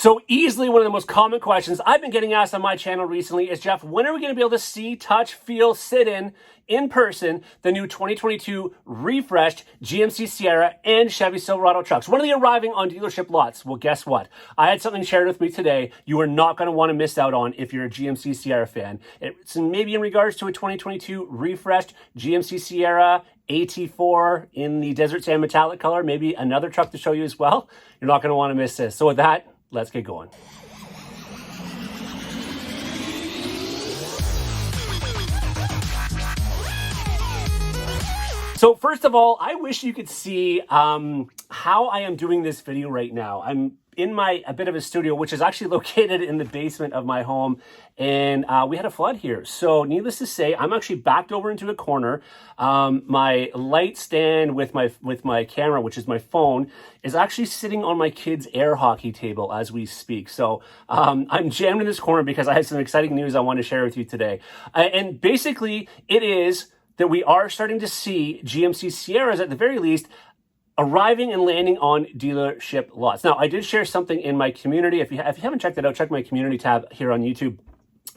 So easily one of the most common questions I've been getting asked on my channel recently is, Jeff, when are we going to be able to see, touch, feel, sit in person, the new 2022 refreshed GMC Sierra and Chevy Silverado trucks? When are they arriving on dealership lots? Well, guess what? I had something shared with me today you are not going to want to miss out on if you're a GMC Sierra fan. It's maybe in regards to a 2022 refreshed GMC Sierra AT4 in the desert sand metallic color, maybe another truck to show you as well. You're not going to want to miss this. So with that, let's get going. So first of all, I wish you could see how I am doing this video right now. I'm in a bit of a studio, which is actually located in the basement of my home, and we had a flood here. So needless to say, I'm actually backed over into a corner. My light stand with my camera, which is my phone, is actually sitting on my kids' air hockey table as we speak. So I'm jammed in this corner because I have some exciting news I want to share with you today. And basically, it is that we are starting to see GMC Sierras, at the very least, arriving and landing on dealership lots. Now, I did share something in my community. If you haven't checked it out, check my community tab here on YouTube,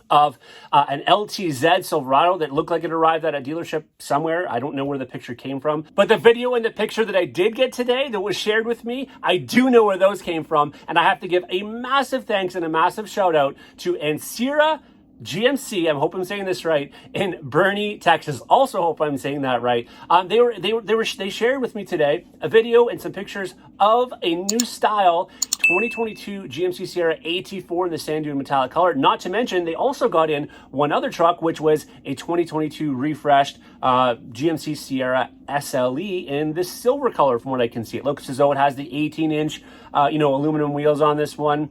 of an LTZ Silverado that looked like it arrived at a dealership somewhere. I don't know where the picture came from, but the video and the picture that I did get today that was shared with me, I do know where those came from. And I have to give a massive thanks and a massive shout out to Ancir GMC, I hope I'm saying this right, in Boerne, Texas. Also hope I'm saying that right. They shared with me today a video and some pictures of a new style 2022 GMC Sierra AT4 in the sand dune metallic color. Not to mention, they also got in one other truck, which was a 2022 refreshed GMC Sierra SLE in this silver color. From what I can see, it looks as though it has the 18-inch, aluminum wheels on this one.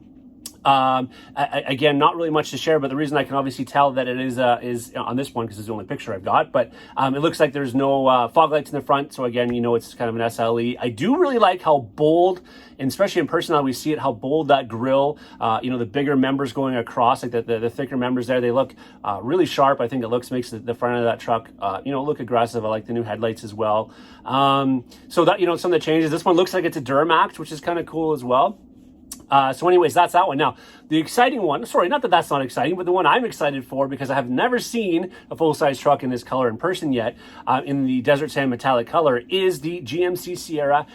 Again, not really much to share, but the reason I can obviously tell that it is on this one, because it's the only picture I've got, but it looks like there's no fog lights in the front, so again, it's kind of an SLE. I do really like how bold, and especially in person how we see it, how bold that grille, the bigger members going across, like the thicker members there, they look really sharp. I think it makes the front of that truck, look aggressive. I like the new headlights as well. So that, some of the changes, this one looks like it's a Duramax, which is kind of cool as well. So anyways, that's that one. Now, the exciting one, sorry, not that that's not exciting, but the one I'm excited for, because I have never seen a full-size truck in this color in person yet, in the desert sand metallic color, is the GMC Sierra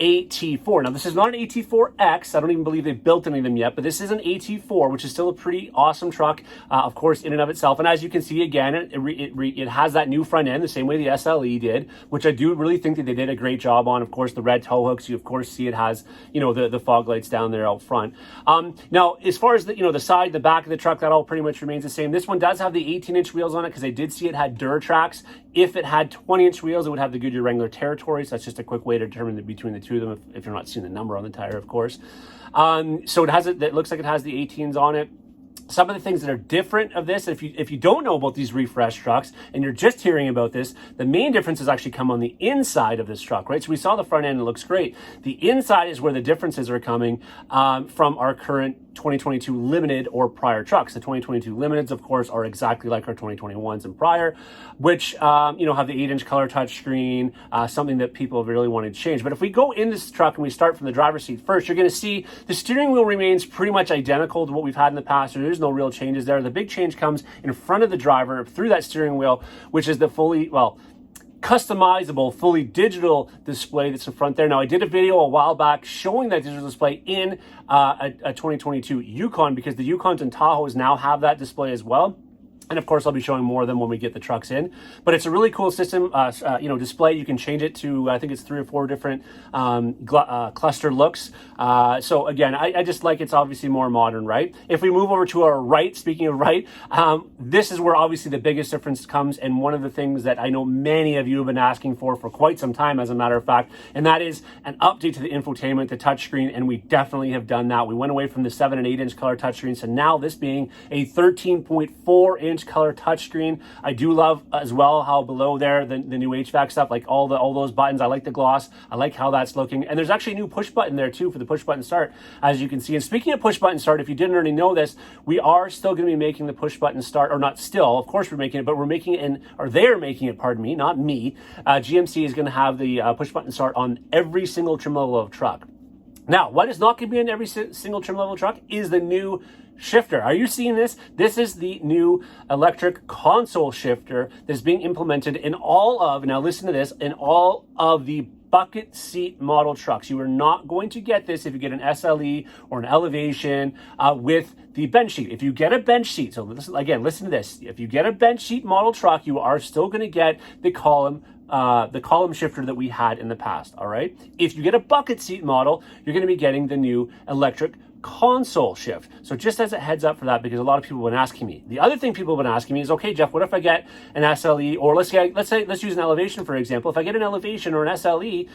AT4. Now, this is not an AT4X. I don't even believe they've built any of them yet, but this is an AT4, which is still a pretty awesome truck, of course, in and of itself. And as you can see, again, it has that new front end, the same way the SLE did, which I do really think that they did a great job on. Of course, the red tow hooks, you of course see it has, the fog lights down there out front. Now, as far as the side, the back of the truck, that all pretty much remains the same. This one does have the 18-inch wheels on it, because I did see it had Duratrax. If it had 20-inch wheels, it would have the Goodyear Wrangler Territory. So that's just a quick way to determine between the two of them, if you're not seeing the number on the tire, of course. So it looks like it has the 18s on it. Some of the things that are different of this, if you don't know about these refreshed trucks and you're just hearing about this, the main differences actually come on the inside of this truck, right? So we saw the front end, it looks great. The inside is where the differences are coming from our current 2022 Limited or prior trucks. The 2022 Limiteds, of course, are exactly like our 2021s and prior, which, have the 8-inch color touchscreen, something that people have really wanted to change. But if we go in this truck and we start from the driver's seat first, you're going to see the steering wheel remains pretty much identical to what we've had in the past. There's no real changes there. The big change comes in front of the driver through that steering wheel, which is the customizable, fully digital display that's in front there. Now, I did a video a while back showing that digital display in a 2022 Yukon, because the Yukons and Tahoes now have that display as well. And of course, I'll be showing more of them when we get the trucks in. But it's a really cool system, display. You can change it to, I think it's 3 or 4 different cluster looks. So again, I just like it's obviously more modern, right? If we move over to our right, speaking of right, this is where obviously the biggest difference comes. And one of the things that I know many of you have been asking for quite some time, as a matter of fact, and that is an update to the infotainment, the touchscreen. And we definitely have done that. We went away from the 7 and 8-inch color touchscreen. So now this being a 13.4-inch color touchscreen. I do love as well how below there the new HVAC stuff, like all those buttons. I like the gloss. I like how that's looking. And there's actually a new push button there too for the push button start, as you can see. And speaking of push button start, if you didn't already know this, we are still going to be making the push button start, or not still, of course we're making it, but we're making it they're making it, pardon me, not me. GMC is going to have the push button start on every single trim level of truck. Now, what is not going to be in every single trim level truck is the new shifter. Are you seeing this? This is the new electric console shifter that's being implemented in all of, now listen to this, in all of the bucket seat model trucks. You are not going to get this if you get an SLE or an Elevation with the bench seat. If you get a bench seat, so listen to this. If you get a bench seat model truck, you are still going to get the column shifter that we had in the past, all right? If you get a bucket seat model, you're going to be getting the new electric console shift. So just as a heads up for that, because a lot of people have been asking me. The other thing people have been asking me is, okay, Jeff, what if I get an SLE, or let's use an Elevation, for example. If I get an Elevation or an SLE,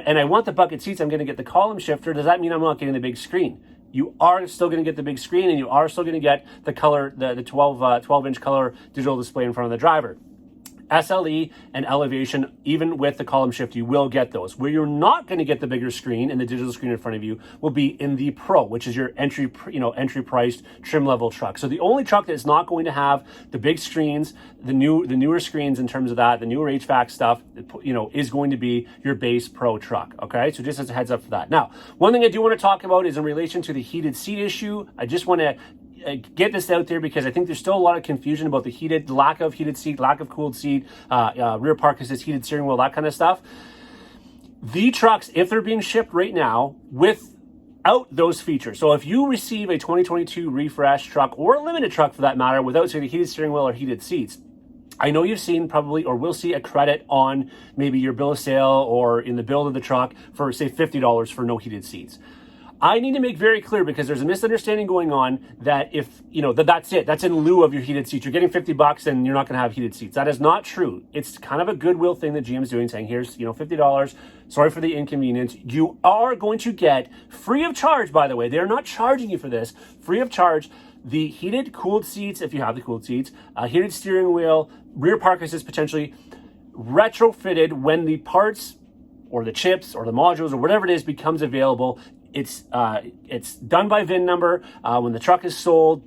and I want the bucket seats, I'm going to get the column shifter. Does that mean I'm not getting the big screen? You are still going to get the big screen, and you are still going to get the color, the 12-inch color digital display in front of the driver. SLE and Elevation, even with the column shift, you will get those. Where you're not going to get the bigger screen and the digital screen in front of you will be in the Pro, which is your entry priced trim level truck. So the only truck that's not going to have the big screens, the newer screens in terms of that, the newer HVAC stuff, is going to be your base Pro truck. Okay, so just as a heads up for that. Now, one thing I do want to talk about is in relation to the heated seat issue. I just want to get this out there because I think there's still a lot of confusion about the lack of heated seat, lack of cooled seat, rear park assist, heated steering wheel, that kind of stuff. The trucks, if they're being shipped right now without those features, so if you receive a 2022 refresh truck or a limited truck for that matter without, say, the heated steering wheel or heated seats, I know you've seen probably or will see a credit on maybe your bill of sale or in the build of the truck for, say, $50 for no heated seats. I need to make very clear, because there's a misunderstanding going on that if, that's it. That's in lieu of your heated seats. You're getting $50 and you're not going to have heated seats. That is not true. It's kind of a goodwill thing that GM's doing, saying, here's, $50. Sorry for the inconvenience. You are going to get free of charge, by the way. They're not charging you for this. Free of charge, the heated cooled seats, if you have the cooled seats, heated steering wheel, rear park assist potentially, retrofitted when the parts or the chips or the modules or whatever it is becomes available. It's done by VIN number when the truck is sold.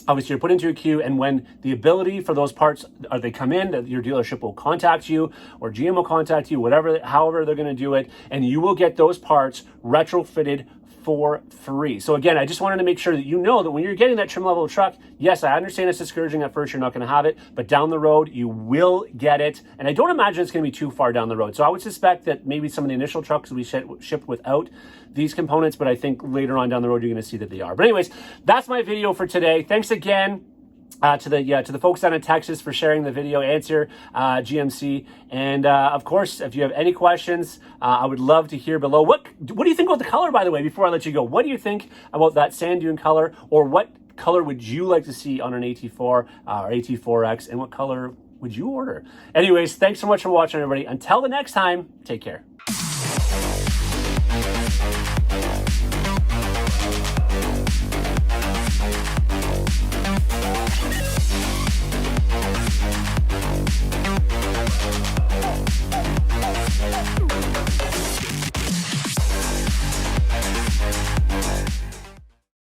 Obviously, you're put into a queue, and when the ability for those parts, they come in, that your dealership will contact you, or GM will contact you, however they're going to do it, and you will get those parts retrofitted for free. So again, I just wanted to make sure that you know that when you're getting that trim level truck, yes, I understand it's discouraging at first, you're not going to have it, but down the road, you will get it. And I don't imagine it's going to be too far down the road. So I would suspect that maybe some of the initial trucks will be shipped without these components, but I think later on down the road, you're going to see that they are. But anyways, that's my video for today. Thanks again to the folks down in Texas for sharing the video, Ancir GMC. And of course, if you have any questions, I would love to hear below. What do you think about the color, by the way, before I let you go? What do you think about that sand dune color, or what color would you like to see on an AT4 or AT4X, and what color would you order? Anyways, thanks so much for watching, everybody. Until the next time, take care.